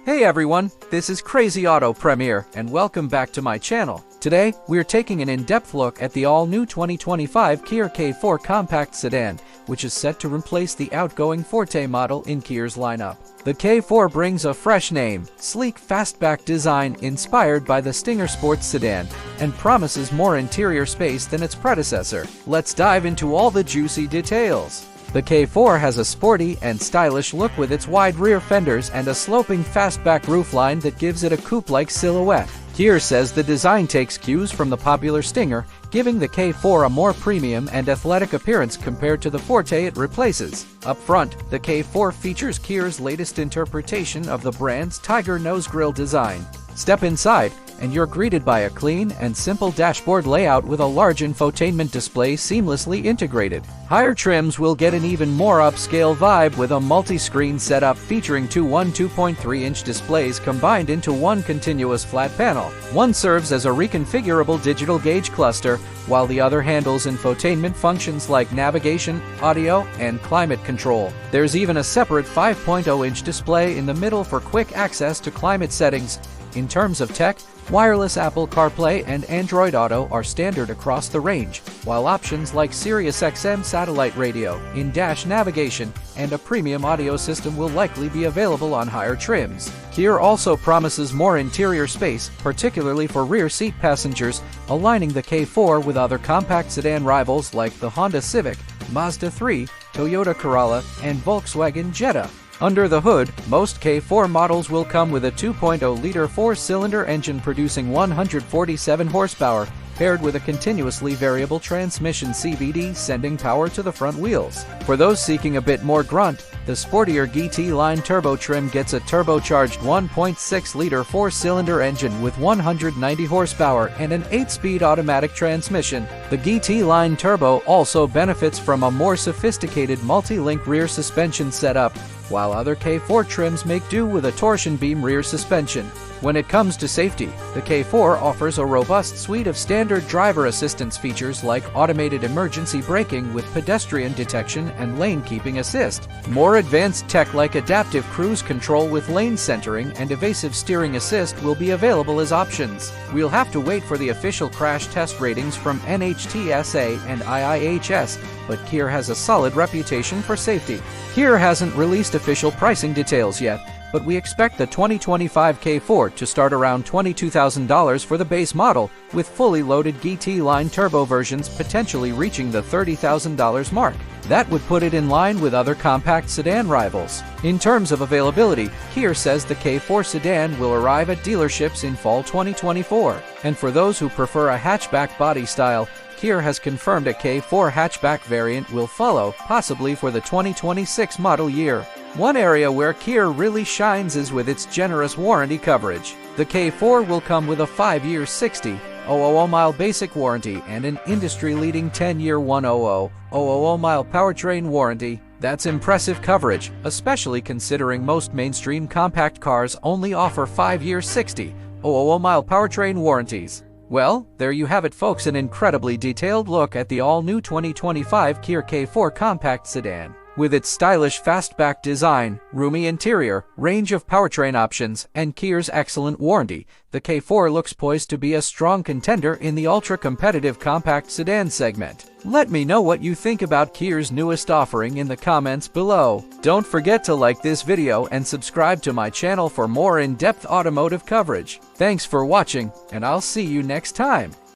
Hey everyone, this is Crazy Auto Premier and welcome back to my channel. Today, we're taking an in-depth look at the all-new 2025 Kia K4 compact sedan, which is set to replace the outgoing Forte model in Kia's lineup. The K4 brings a fresh name, sleek fastback design inspired by the Stinger Sports sedan, and promises more interior space than its predecessor. Let's dive into all the juicy details. The K4 has a sporty and stylish look with its wide rear fenders and a sloping fastback roofline that gives it a coupe-like silhouette. Kia says the design takes cues from the popular Stinger, giving the K4 a more premium and athletic appearance compared to the Forte it replaces. Up front, the K4 features Kia's latest interpretation of the brand's tiger nose grille design. Step inside, and you're greeted by a clean and simple dashboard layout with a large infotainment display seamlessly integrated. Higher trims will get an even more upscale vibe with a multi-screen setup featuring two 2.3-inch displays combined into one continuous flat panel. One serves as a reconfigurable digital gauge cluster, while the other handles infotainment functions like navigation, audio, and climate control. There's even a separate 5.0-inch display in the middle for quick access to climate settings. In terms of tech, wireless Apple CarPlay and Android Auto are standard across the range, while options like SiriusXM satellite radio, in-dash navigation, and a premium audio system will likely be available on higher trims. Kia also promises more interior space, particularly for rear seat passengers, aligning the K4 with other compact sedan rivals like the Honda Civic, Mazda 3, Toyota Corolla, and Volkswagen Jetta. Under the hood, most K4 models will come with a 2.0-liter four-cylinder engine producing 147 horsepower, paired with a continuously variable transmission CVT sending power to the front wheels. For those seeking a bit more grunt, the sportier GT line turbo trim gets a turbocharged 1.6-liter four-cylinder engine with 190 horsepower and an 8-speed automatic transmission. The GT line turbo also benefits from a more sophisticated multi-link rear suspension setup, while other K4 trims make do with a torsion beam rear suspension. When it comes to safety, the K4 offers a robust suite of standard driver assistance features like automated emergency braking with pedestrian detection and lane keeping assist. More advanced tech like adaptive cruise control with lane centering and evasive steering assist will be available as options. We'll have to wait for the official crash test ratings from NHTSA and IIHS, but Kia has a solid reputation for safety. Kia hasn't released official pricing details yet, but we expect the 2025 K4 to start around $22,000 for the base model, with fully loaded GT line turbo versions potentially reaching the $30,000 mark. That would put it in line with other compact sedan rivals. In terms of availability, Kia says the K4 sedan will arrive at dealerships in fall 2024. And for those who prefer a hatchback body style, Kia has confirmed a K4 hatchback variant will follow, possibly for the 2026 model year. One area where Kia really shines is with its generous warranty coverage. The K4 will come with a 5-year 60,000-mile basic warranty and an industry-leading 10-year 100,000-mile powertrain warranty. That's impressive coverage, especially considering most mainstream compact cars only offer 5-year 60,000-mile powertrain warranties. Well, there you have it folks, an incredibly detailed look at the all-new 2025 Kia K4 compact sedan. With its stylish fastback design, roomy interior, range of powertrain options, and Kia's excellent warranty, the K4 looks poised to be a strong contender in the ultra-competitive compact sedan segment. Let me know what you think about Kia's newest offering in the comments below. Don't forget to like this video and subscribe to my channel for more in-depth automotive coverage. Thanks for watching, and I'll see you next time.